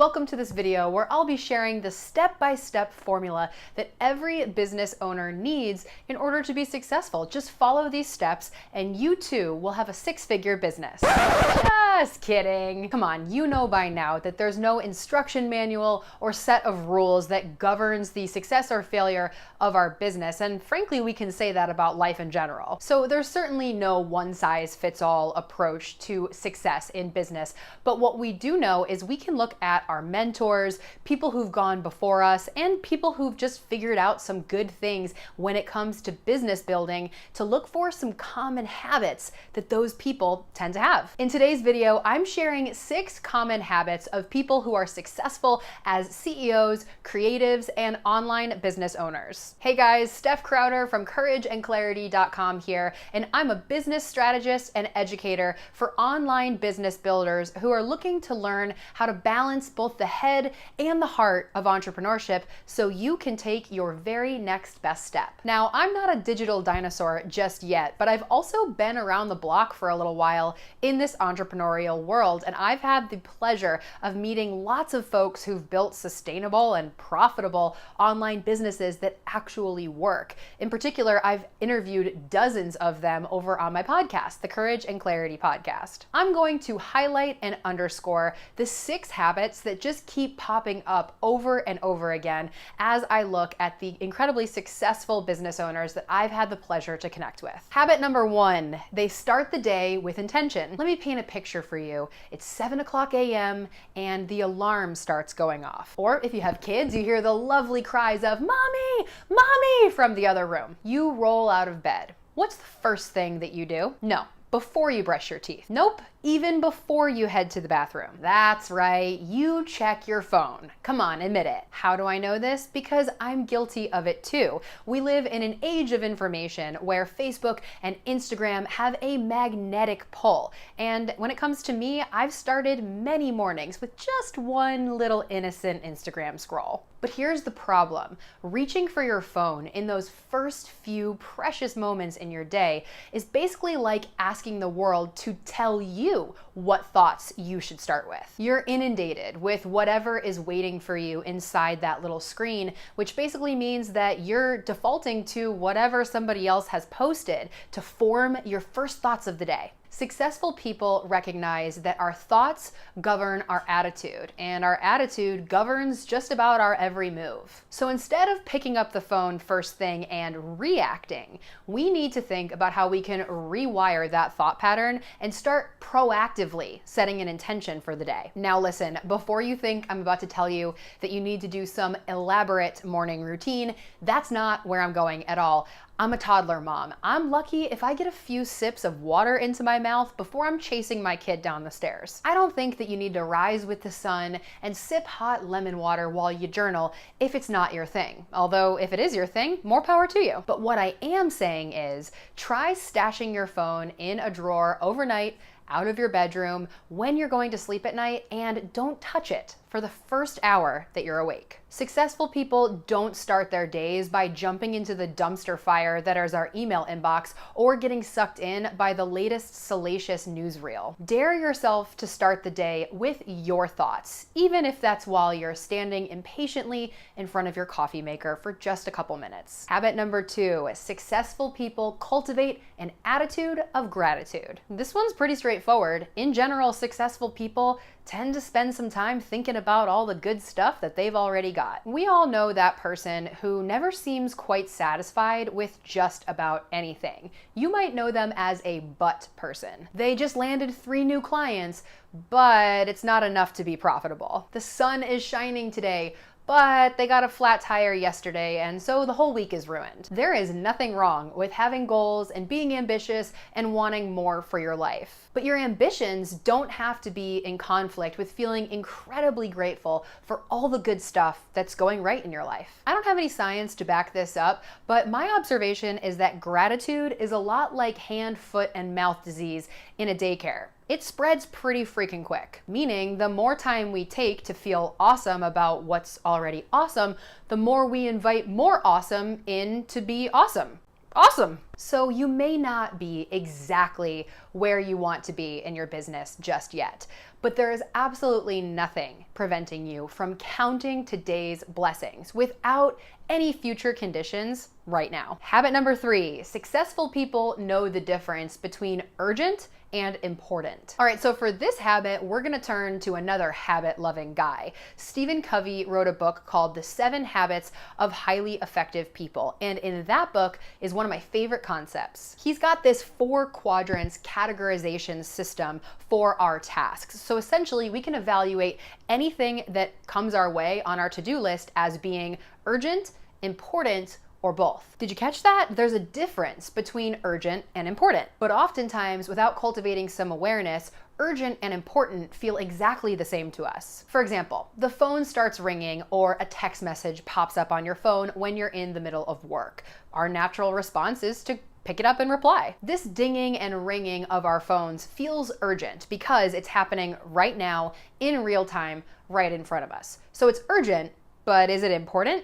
Welcome to this video where I'll be sharing the step-by-step formula that every business owner needs in order to be successful. Just follow these steps and you too will have a six-figure business. Just kidding. Come on, you know by now that there's no instruction manual or set of rules that governs the success or failure of our business, and frankly, we can say that about life in general. So there's certainly no one-size-fits-all approach to success in business, but what we do know is we can look at our mentors, people who've gone before us, and people who've just figured out some good things when it comes to business building to look for some common habits that those people tend to have. In today's video, I'm sharing 6 common habits of people who are successful as CEOs, creatives, and online business owners. Hey guys, Steph Crowder from CourageAndClarity.com here, and I'm a business strategist and educator for online business builders who are looking to learn how to balance both the head and the heart of entrepreneurship so you can take your very next best step. Now, I'm not a digital dinosaur just yet, but I've also been around the block for a little while in this entrepreneurial world, and I've had the pleasure of meeting lots of folks who've built sustainable and profitable online businesses that actually work. In particular, I've interviewed dozens of them over on my podcast, the Courage and Clarity podcast. I'm going to highlight and underscore the 6 habits that just keep popping up over and over again as I look at the incredibly successful business owners that I've had the pleasure to connect with. Habit number 1, they start the day with intention. Let me paint a picture for you. It's 7:00 a.m. and the alarm starts going off. Or if you have kids, you hear the lovely cries of "Mommy, Mommy" from the other room. You roll out of bed. What's the first thing that you do? No, before you brush your teeth. Nope, even before you head to the bathroom. That's right, you check your phone. Come on, admit it. How do I know this? Because I'm guilty of it too. We live in an age of information where Facebook and Instagram have a magnetic pull. And when it comes to me, I've started many mornings with just one little innocent Instagram scroll. But here's the problem. Reaching for your phone in those first few precious moments in your day is basically like asking the world to tell you what thoughts you should start with. You're inundated with whatever is waiting for you inside that little screen, which basically means that you're defaulting to whatever somebody else has posted to form your first thoughts of the day. Successful people recognize that our thoughts govern our attitude, and our attitude governs just about our every move. So instead of picking up the phone first thing and reacting, we need to think about how we can rewire that thought pattern and start proactively setting an intention for the day. Now listen, before you think I'm about to tell you that you need to do some elaborate morning routine, that's not where I'm going at all. I'm a toddler mom. I'm lucky if I get a few sips of water into my mouth before I'm chasing my kid down the stairs. I don't think that you need to rise with the sun and sip hot lemon water while you journal if it's not your thing. Although if it is your thing, more power to you. But what I am saying is try stashing your phone in a drawer overnight out of your bedroom when you're going to sleep at night, and don't touch it for the first hour that you're awake. Successful people don't start their days by jumping into the dumpster fire that is our email inbox or getting sucked in by the latest salacious newsreel. Dare yourself to start the day with your thoughts, even if that's while you're standing impatiently in front of your coffee maker for just a couple minutes. Habit number 2, successful people cultivate an attitude of gratitude. This one's pretty straightforward. In general, successful people tend to spend some time thinking about all the good stuff that they've already got. We all know that person who never seems quite satisfied with just about anything. You might know them as a but person. They just landed 3 new clients, but it's not enough to be profitable. The sun is shining today, but they got a flat tire yesterday, and so the whole week is ruined. There is nothing wrong with having goals and being ambitious and wanting more for your life. But your ambitions don't have to be in conflict with feeling incredibly grateful for all the good stuff that's going right in your life. I don't have any science to back this up, but my observation is that gratitude is a lot like hand, foot, and mouth disease in a daycare. It spreads pretty freaking quick, meaning the more time we take to feel awesome about what's already awesome, the more we invite more awesome in to be awesome. Awesome. So you may not be exactly where you want to be in your business just yet, But there is absolutely nothing preventing you from counting today's blessings without any future conditions right now. Habit number 3, successful people know the difference between urgent and important. All right, so for this habit, we're gonna turn to another habit-loving guy. Stephen Covey wrote a book called The 7 Habits of Highly Effective People, and in that book is one of my favorite concepts. He's got this 4 quadrants categorization system for our tasks. So essentially, we can evaluate anything that comes our way on our to-do list as being urgent, important, or both. Did you catch that? There's a difference between urgent and important. But oftentimes, without cultivating some awareness, urgent and important feel exactly the same to us. For example, the phone starts ringing or a text message pops up on your phone when you're in the middle of work. Our natural response is to pick it up and reply. This dinging and ringing of our phones feels urgent because it's happening right now in real time, right in front of us. So it's urgent, but is it important?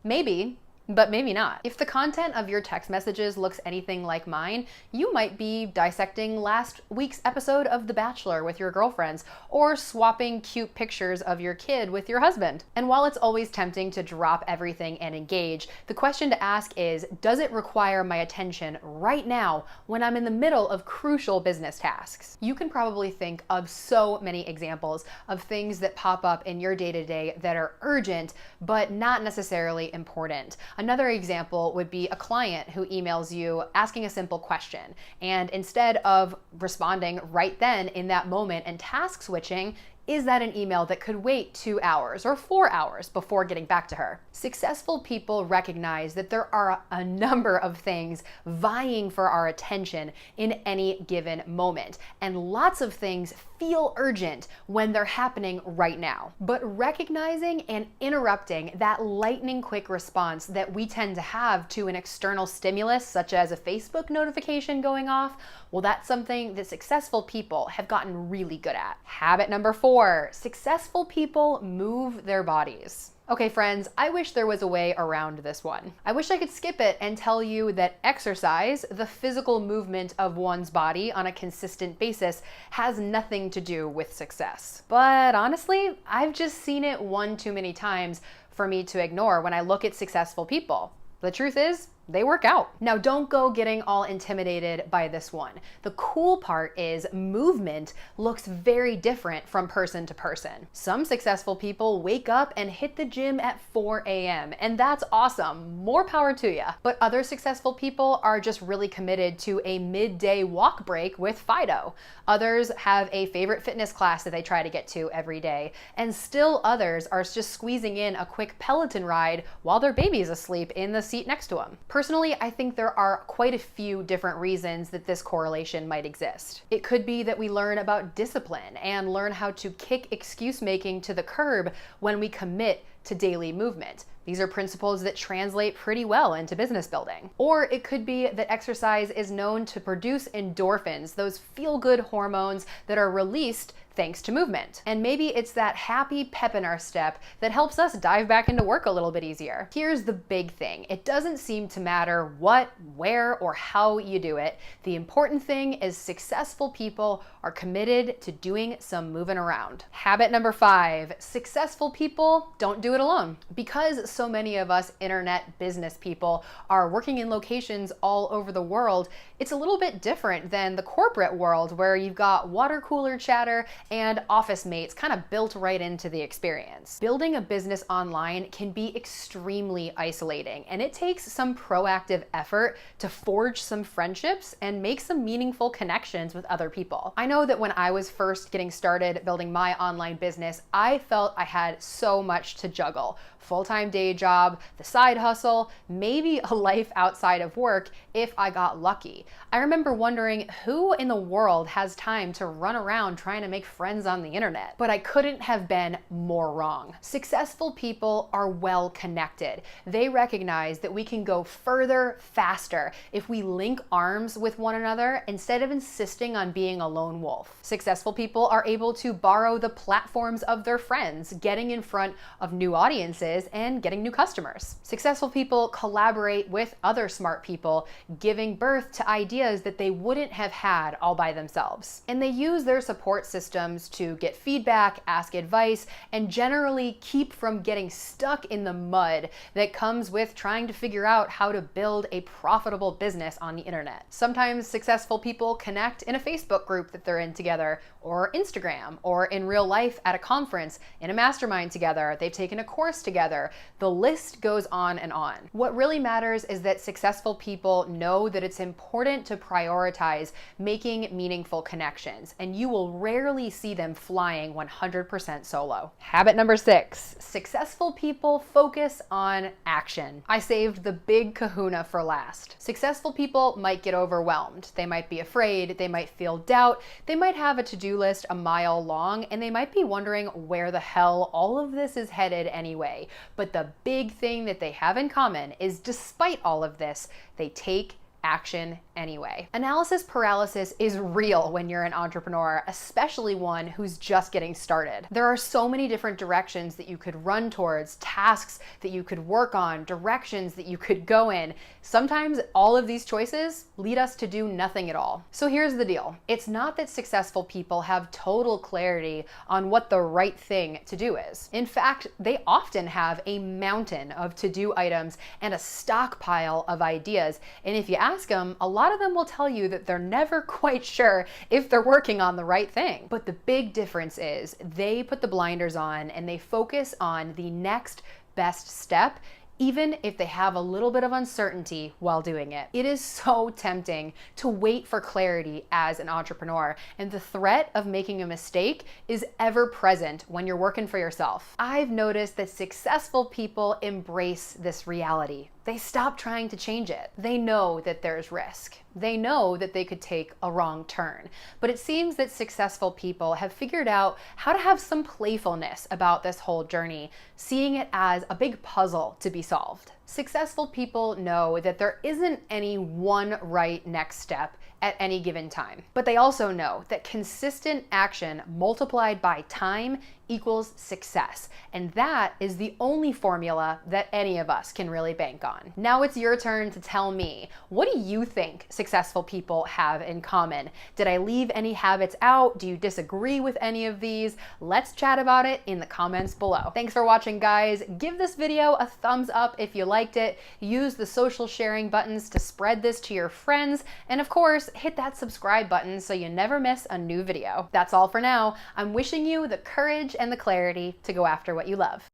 Maybe, but maybe not. If the content of your text messages looks anything like mine, you might be dissecting last week's episode of The Bachelor with your girlfriends, or swapping cute pictures of your kid with your husband. And while it's always tempting to drop everything and engage, the question to ask is, does it require my attention right now when I'm in the middle of crucial business tasks? You can probably think of so many examples of things that pop up in your day-to-day that are urgent, but not necessarily important. Another example would be a client who emails you asking a simple question, and instead of responding right then in that moment and task switching, is that an email that could wait 2 hours or 4 hours before getting back to her? Successful people recognize that there are a number of things vying for our attention in any given moment, and lots of things feel urgent when they're happening right now. But recognizing and interrupting that lightning quick response that we tend to have to an external stimulus, such as a Facebook notification going off, well, that's something that successful people have gotten really good at. Habit number 4, successful people move their bodies. Okay, friends, I wish there was a way around this one. I wish I could skip it and tell you that exercise, the physical movement of one's body on a consistent basis, has nothing to do with success. But honestly, I've just seen it one too many times for me to ignore when I look at successful people. The truth is, they work out. Now, don't go getting all intimidated by this one. The cool part is movement looks very different from person to person. Some successful people wake up and hit the gym at 4 a.m., and that's awesome. More power to you. But other successful people are just really committed to a midday walk break with Fido. Others have a favorite fitness class that they try to get to every day. And still others are just squeezing in a quick Peloton ride while their baby's asleep in the seat next to them. Personally, I think there are quite a few different reasons that this correlation might exist. It could be that we learn about discipline and learn how to kick excuse making to the curb when we commit to daily movement. These are principles that translate pretty well into business building. Or it could be that exercise is known to produce endorphins, those feel-good hormones that are released thanks to movement. And maybe it's that happy pep in our step that helps us dive back into work a little bit easier. Here's the big thing. It doesn't seem to matter what, where, or how you do it. The important thing is successful people are committed to doing some moving around. Habit number 5, successful people don't do it alone. Because so many of us internet business people are working in locations all over the world, it's a little bit different than the corporate world where you've got water cooler chatter and office mates kind of built right into the experience. Building a business online can be extremely isolating, and it takes some proactive effort to forge some friendships and make some meaningful connections with other people. I know that when I was first getting started building my online business, I felt I had so much to juggle. Full-time day job, the side hustle, maybe a life outside of work if I got lucky. I remember wondering who in the world has time to run around trying to make friends on the internet. But I couldn't have been more wrong. Successful people are well connected. They recognize that we can go further faster if we link arms with one another instead of insisting on being a lone lone wolf. Successful people are able to borrow the platforms of their friends, getting in front of new audiences and getting new customers. Successful people collaborate with other smart people, giving birth to ideas that they wouldn't have had all by themselves. And they use their support systems to get feedback, ask advice, and generally keep from getting stuck in the mud that comes with trying to figure out how to build a profitable business on the internet. Sometimes successful people connect in a Facebook group that they're in together, or Instagram, or in real life at a conference, in a mastermind together. They've taken a course together. The list goes on and on. What really matters is that successful people know that it's important to prioritize making meaningful connections, and you will rarely see them flying 100% solo. Habit number 6, successful people focus on action. I saved the big kahuna for last. Successful people might get overwhelmed. They might be afraid, they might feel doubt, they might have a to-do list a mile long, and they might be wondering where the hell all of this is headed anyway. But the big thing that they have in common is, despite all of this, they take action anyway. Analysis paralysis is real when you're an entrepreneur, especially one who's just getting started. There are so many different directions that you could run towards, tasks that you could work on, directions that you could go in. Sometimes all of these choices lead us to do nothing at all. So here's the deal. It's not that successful people have total clarity on what the right thing to do is. In fact, they often have a mountain of to-do items and a stockpile of ideas. And if you ask them, a lot of them will tell you that they're never quite sure if they're working on the right thing. But the big difference is they put the blinders on and they focus on the next best step, even if they have a little bit of uncertainty while doing it. It is so tempting to wait for clarity as an entrepreneur, and the threat of making a mistake is ever present when you're working for yourself. I've noticed that successful people embrace this reality. They stop trying to change it. They know that there's risk. They know that they could take a wrong turn. But it seems that successful people have figured out how to have some playfulness about this whole journey, seeing it as a big puzzle to be solved. Successful people know that there isn't any one right next step at any given time. But they also know that consistent action multiplied by time equals success. And that is the only formula that any of us can really bank on. Now it's your turn to tell me, what do you think successful people have in common? Did I leave any habits out? Do you disagree with any of these? Let's chat about it in the comments below. Thanks for watching, guys. Give this video a thumbs up if you liked it. Use the social sharing buttons to spread this to your friends. And of course, hit that subscribe button so you never miss a new video. That's all for now. I'm wishing you the courage and the clarity to go after what you love.